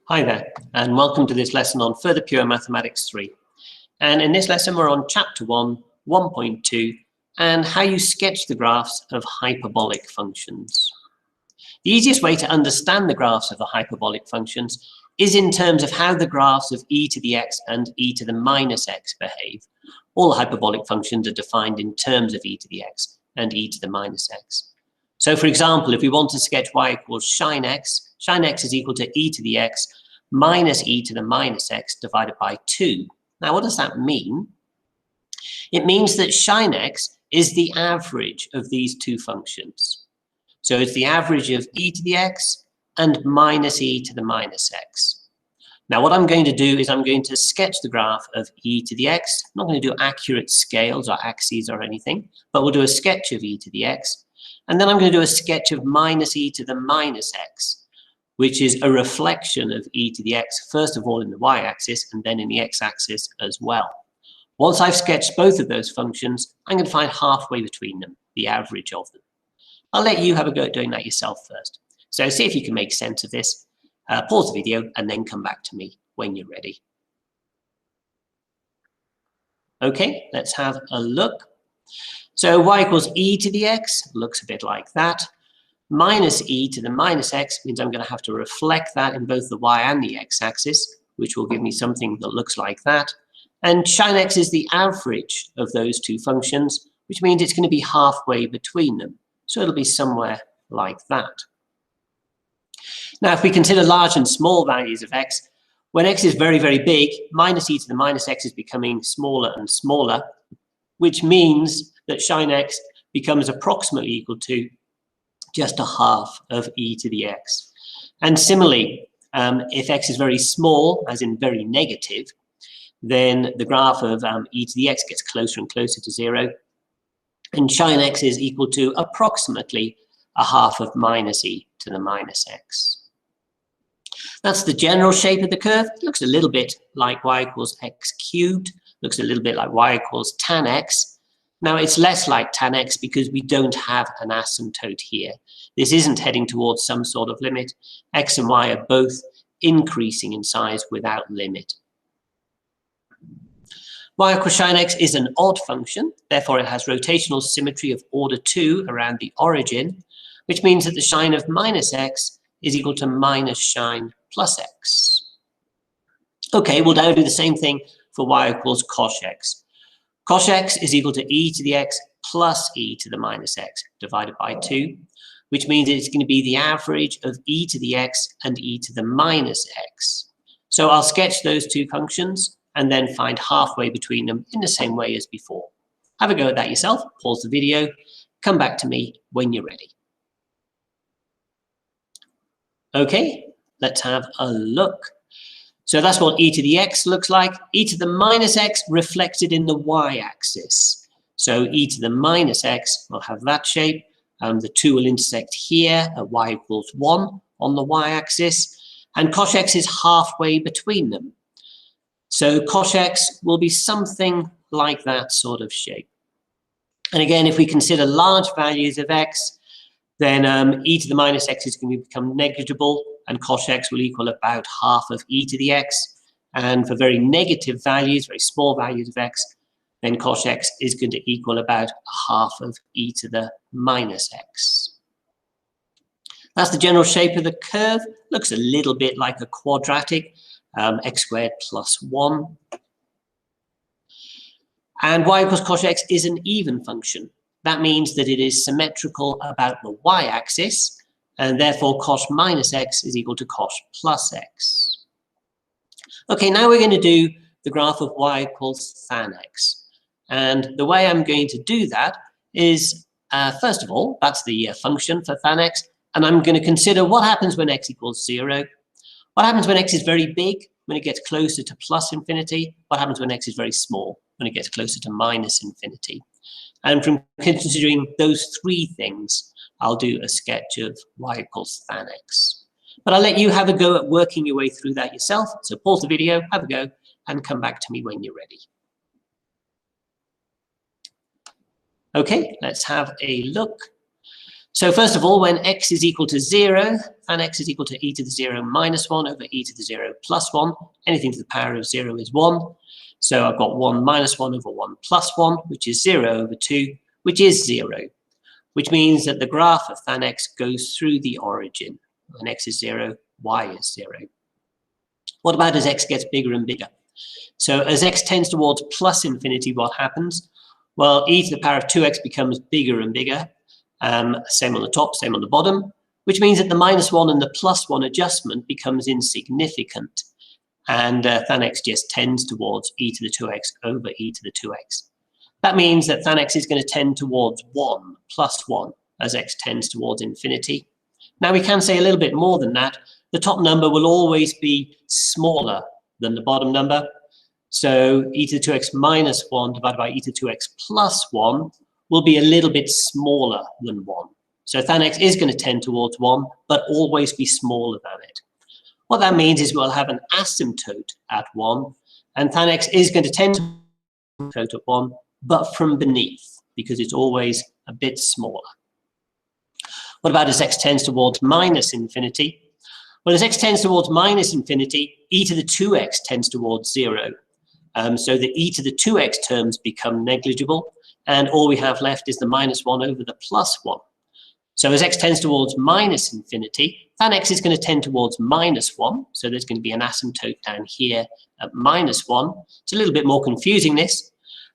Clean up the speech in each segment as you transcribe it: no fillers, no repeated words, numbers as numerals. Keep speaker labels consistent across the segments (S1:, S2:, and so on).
S1: Hi there, and welcome to this lesson on Further Pure Mathematics 3. And in this lesson, we're on Chapter 1, 1.2, and how you sketch the graphs of hyperbolic functions. The easiest way to understand the graphs of the hyperbolic functions is in terms of how the graphs of e to the x and e to the minus x behave. All hyperbolic functions are defined in terms of e to the x and e to the minus x. So, for example, if we want to sketch y equals sin x is equal to e to the x minus e to the minus x divided by 2. Now, what does that mean? It means that sin x is the average of these two functions. So it's the average of e to the x and minus e to the minus x. Now, what I'm going to do is I'm going to sketch the graph of e to the x. I'm not going to do accurate scales or axes or anything, but we'll do a sketch of e to the x. And then I'm going to do a sketch of minus e to the minus x, which is a reflection of e to the x, first of all in the y-axis and then in the x-axis as well. Once I've sketched both of those functions, I'm going to find halfway between them, the average of them. I'll let you have a go at doing that yourself first. So see if you can make sense of this. Pause the video and then come back to me when you're ready. Okay, let's have a look. So y equals e to the x looks a bit like that. Minus e to the minus x means I'm going to have to reflect that in both the y and the x-axis, which will give me something that looks like that. And sin x is the average of those two functions, which means it's going to be halfway between them. So it'll be somewhere like that. Now, if we consider large and small values of x, when x is very, very big, minus e to the minus x is becoming smaller and smaller, which means that sin x becomes approximately equal to just a half of e to the x. And similarly, if x is very small, as in very negative, then the graph of e to the x gets closer and closer to 0. And sin x is equal to approximately a half of minus e to the minus x. That's the general shape of the curve. It looks a little bit like y equals x cubed. Looks a little bit like y equals tan x. Now, it's less like tan x because we don't have an asymptote here. This isn't heading towards some sort of limit. X and y are both increasing in size without limit. Y equals sin x is an odd function. Therefore, it has rotational symmetry of order 2 around the origin, which means that the sin of minus x is equal to minus sin plus x. Okay, we'll now do the same thing for y equals cos x. Cos x is equal to e to the x plus e to the minus x divided by 2, which means it's going to be the average of e to the x and e to the minus x. So I'll sketch those two functions and then find halfway between them in the same way as before. Have a go at that yourself, pause the video, come back to me when you're ready. Okay, let's have a look. So that's what e to the x looks like. E to the minus x reflected in the y-axis. So e to the minus x will have that shape. The two will intersect here at y equals 1 on the y-axis. And cos x is halfway between them. So cos x will be something like that sort of shape. And again, if we consider large values of x, then e to the minus x is going to become negligible, and cos x will equal about half of e to the x. And for very negative values, very small values of x, then cos x is going to equal about half of e to the minus x. That's the general shape of the curve. Looks a little bit like a quadratic, x squared plus 1. And y equals cos x is an even function. That means that it is symmetrical about the y-axis, and therefore cos minus x is equal to cos plus x. Okay, now we're going to do the graph of y equals tan x. And the way I'm going to do that is, first of all, that's the function for tan x, and I'm going to consider what happens when x equals 0. What happens when x is very big, when it gets closer to plus infinity? What happens when x is very small, when it gets closer to minus infinity? And from considering those three things, I'll do a sketch of y equals tan x. But I'll let you have a go at working your way through that yourself. So pause the video, have a go, and come back to me when you're ready. Okay, let's have a look. So first of all, when x is equal to 0, and x is equal to e to the 0 minus 1 over e to the 0 plus 1, anything to the power of 0 is 1. So I've got 1 minus 1 over 1 plus 1, which is 0 over 2, which is 0, which means that the graph of tan x goes through the origin. When x is 0, y is 0. What about as x gets bigger and bigger? So as x tends towards plus infinity, what happens? Well, e to the power of 2x becomes bigger and bigger. Same on the top, same on the bottom, which means that the minus 1 and the plus 1 adjustment becomes insignificant. And tan x just tends towards e to the 2x over e to the 2x. That means that tan x is going to tend towards 1 plus 1 as x tends towards infinity. Now we can say a little bit more than that. The top number will always be smaller than the bottom number. So e to the 2x minus 1 divided by e to the 2x plus 1 will be a little bit smaller than 1. So tan x is going to tend towards 1, but always be smaller than it. What that means is we'll have an asymptote at 1, and tan x is going to tend to asymptote at 1, but from beneath, because it's always a bit smaller. What about as x tends towards minus infinity? Well, as x tends towards minus infinity, e to the 2x tends towards 0. So the e to the 2x terms become negligible, and all we have left is the minus 1 over the plus 1. So as x tends towards minus infinity, tan x is going to tend towards minus 1. So there's going to be an asymptote down here at minus 1. It's a little bit more confusing, this.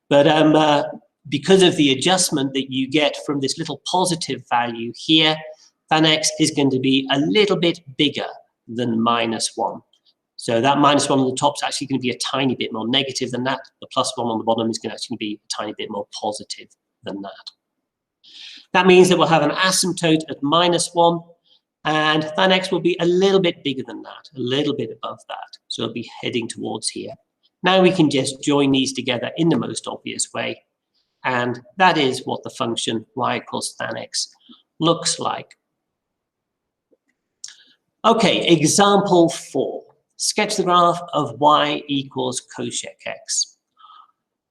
S1: But because of the adjustment that you get from this little positive value here, tan x is going to be a little bit bigger than minus 1. So that minus 1 on the top is actually going to be a tiny bit more negative than that. The plus 1 on the bottom is going to actually be a tiny bit more positive than that. That means that we'll have an asymptote at minus 1, and tan x will be a little bit bigger than that, a little bit above that. So it'll be heading towards here. Now we can just join these together in the most obvious way, and that is what the function y equals tan x looks like. Okay, example 4. Sketch the graph of y equals cosec x.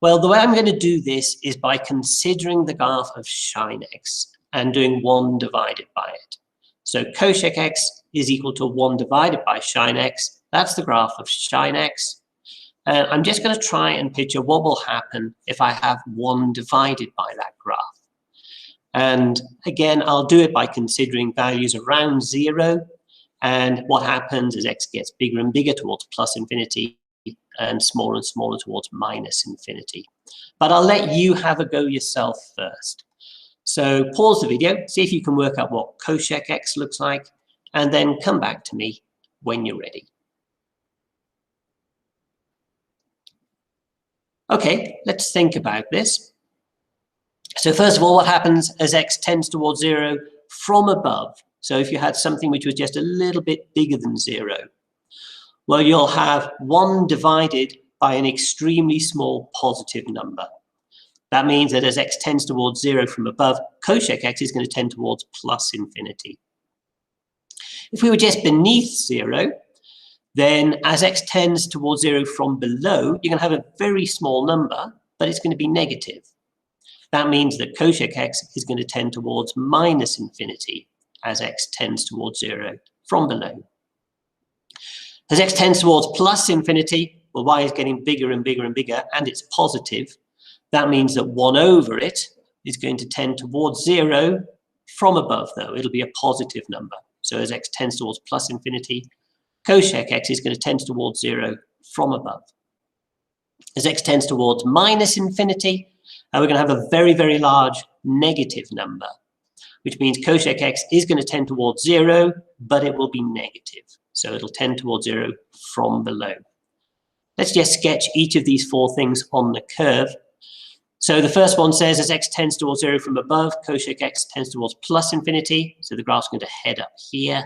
S1: Well, the way I'm going to do this is by considering the graph of sin x and doing 1 divided by it. So cosec x is equal to 1 divided by sin x. That's the graph of sin x. And I'm just going to try and picture what will happen if I have 1 divided by that graph. And again, I'll do it by considering values around 0. And what happens as x gets bigger and bigger towards plus infinity and smaller towards minus infinity. But I'll let you have a go yourself first. So pause the video, see if you can work out what cosec x looks like, and then come back to me when you're ready. Okay, let's think about this. So first of all, what happens as x tends towards 0 from above? So if you had something which was just a little bit bigger than 0, well, you'll have 1 divided by an extremely small positive number. That means that as x tends towards 0 from above, cosec x is going to tend towards plus infinity. If we were just beneath 0, then as x tends towards 0 from below, you're going to have a very small number, but it's going to be negative. That means that cosec x is going to tend towards minus infinity as x tends towards 0 from below. As x tends towards plus infinity, well, y is getting bigger and bigger and bigger, and it's positive. That means that 1 over it is going to tend towards 0 from above, though. It'll be a positive number. So as x tends towards plus infinity, cosec x is going to tend towards 0 from above. As x tends towards minus infinity, we're going to have a very, very large negative number, which means cosec x is going to tend towards 0, but it will be negative. So it'll tend towards 0 from below. Let's just sketch each of these 4 things on the curve. So the first one says as x tends towards 0 from above, cosec x tends towards plus infinity. So the graph's going to head up here.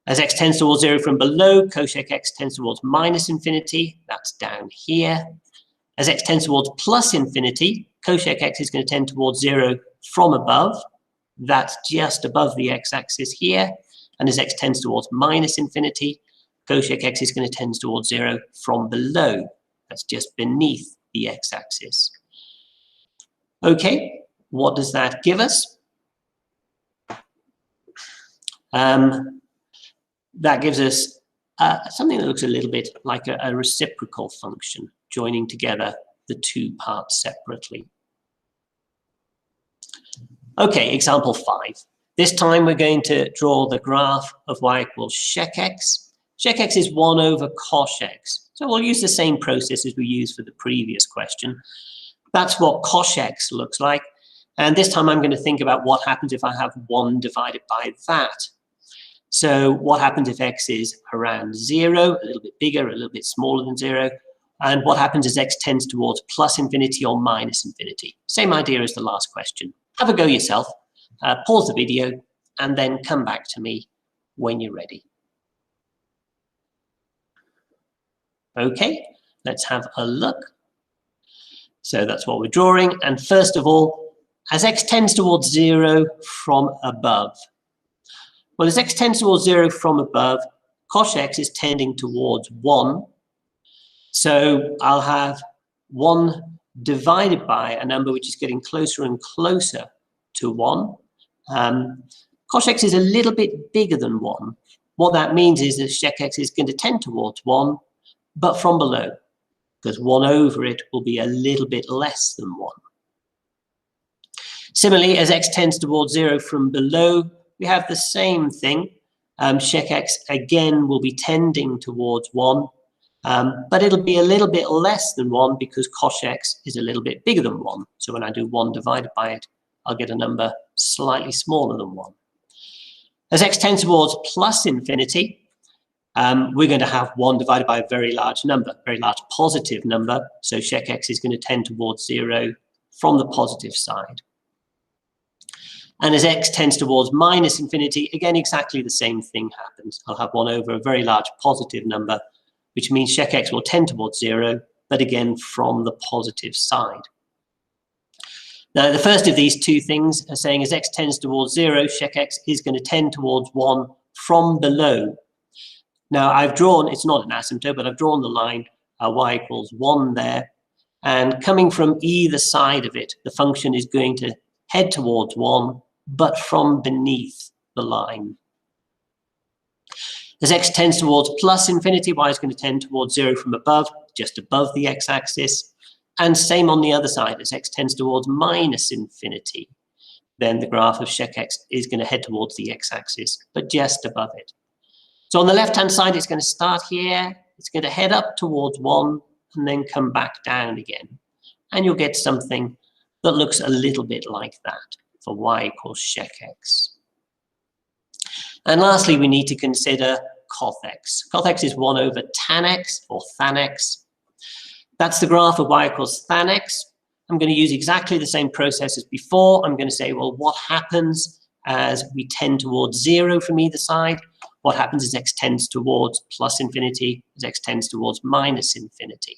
S1: As x tends towards 0 from below, cosec x tends towards minus infinity. That's down here. As x tends towards plus infinity, cosec x is going to tend towards 0 from above. That's just above the x-axis here. And as x tends towards minus infinity, cosec x is going to tend towards 0 from below. That's just beneath the x-axis. Okay, what does that give us? That gives us something that looks a little bit like a reciprocal function, joining together the two parts separately. Okay, example 5. This time we're going to draw the graph of y equals sec x. Sec x is 1 over cos x. So we'll use the same process as we used for the previous question. That's what cos x looks like. And this time I'm going to think about what happens if I have 1 divided by that. So what happens if x is around 0, a little bit bigger, a little bit smaller than 0? And what happens as x tends towards plus infinity or minus infinity? Same idea as the last question. Have a go yourself, pause the video, and then come back to me when you're ready. Okay, let's have a look. So that's what we're drawing. And first of all, as x tends towards 0 from above. Well, as x tends towards 0 from above, cos x is tending towards 1. So I'll have 1 divided by a number which is getting closer and closer to 1. Cos x is a little bit bigger than 1. What that means is that sec x is going to tend towards 1, but from below, because 1 over it will be a little bit less than 1. Similarly, as x tends towards 0 from below, we have the same thing. Sec x again will be tending towards 1, but it'll be a little bit less than 1 because cos x is a little bit bigger than 1. So when I do 1 divided by it, I'll get a number slightly smaller than 1. As x tends towards plus infinity, we're going to have 1 divided by a very large number, very large positive number. So sec x is going to tend towards 0 from the positive side. And as x tends towards minus infinity, again, exactly the same thing happens. I'll have 1 over a very large positive number, which means sec x will tend towards 0, but again, from the positive side. Now, the first of these two things are saying as x tends towards 0, sec x is going to tend towards 1 from below. Now, I've drawn, it's not an asymptote, but I've drawn the line y equals 1 there. And coming from either side of it, the function is going to head towards 1, but from beneath the line. As x tends towards plus infinity, y is going to tend towards 0 from above, just above the x-axis. And same on the other side, as x tends towards minus infinity, then the graph of sec x is going to head towards the x-axis, but just above it. So on the left-hand side, it's going to start here, it's going to head up towards 1, and then come back down again. And you'll get something that looks a little bit like that for y equals sec x. And lastly, we need to consider cos x. Cos x is 1 over tan x or than x. That's the graph of y equals than x. I'm going to use exactly the same process as before. I'm going to say, well, what happens as we tend towards 0 from either side? What happens as x tends towards plus infinity, as x tends towards minus infinity?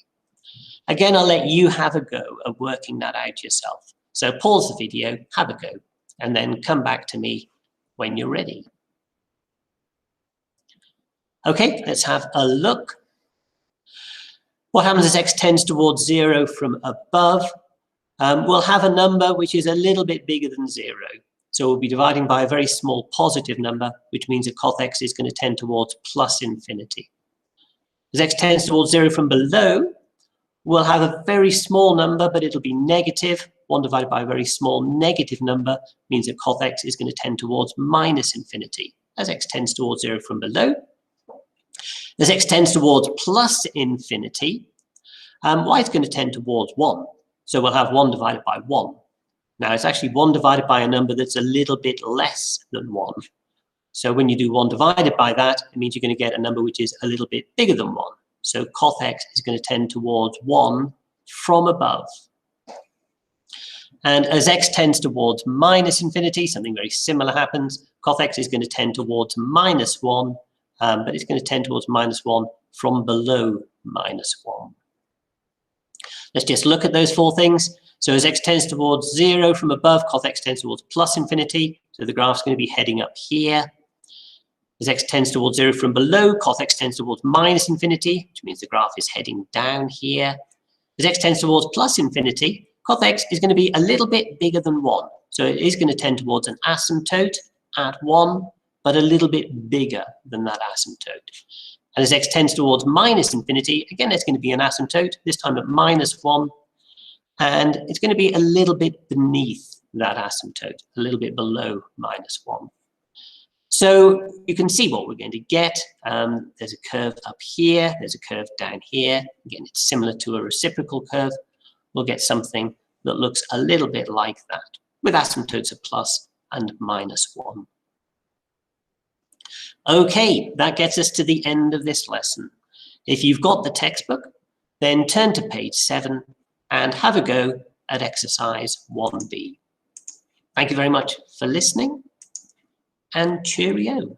S1: Again, I'll let you have a go at working that out yourself. So pause the video, have a go, and then come back to me when you're ready. Okay, let's have a look. What happens as x tends towards 0 from above? We'll have a number which is a little bit bigger than 0. So we'll be dividing by a very small positive number, which means that cos x is going to tend towards plus infinity. As x tends towards 0 from below, we'll have a very small number, but it'll be negative. 1 divided by a very small negative number means that cos x is going to tend towards minus infinity, as x tends towards 0 from below. As x tends towards plus infinity, y is going to tend towards 1. So we'll have 1 divided by 1. Now, it's actually 1 divided by a number that's a little bit less than 1. So when you do 1 divided by that, it means you're going to get a number which is a little bit bigger than 1. So cos x is going to tend towards 1 from above. And as x tends towards minus infinity, something very similar happens. Cos x is going to tend towards minus 1, but it's going to tend towards minus 1 from below minus 1. Let's just look at those 4 things. So as x tends towards 0 from above, cos x tends towards plus infinity. So the graph's going to be heading up here. As x tends towards 0 from below, cos x tends towards minus infinity, which means the graph is heading down here. As x tends towards plus infinity, cos x is going to be a little bit bigger than 1. So it is going to tend towards an asymptote at 1, but a little bit bigger than that asymptote. And as x tends towards minus infinity, again, it's going to be an asymptote, this time at -1, and it's going to be a little bit beneath that asymptote, a little bit below -1. So you can see what we're going to get. There's a curve up here, there's a curve down here. Again, it's similar to a reciprocal curve. We'll get something that looks a little bit like that, with asymptotes of plus and -1. Okay, that gets us to the end of this lesson. If you've got the textbook, then turn to page 7 and have a go at exercise 1B. Thank you very much for listening, and cheerio.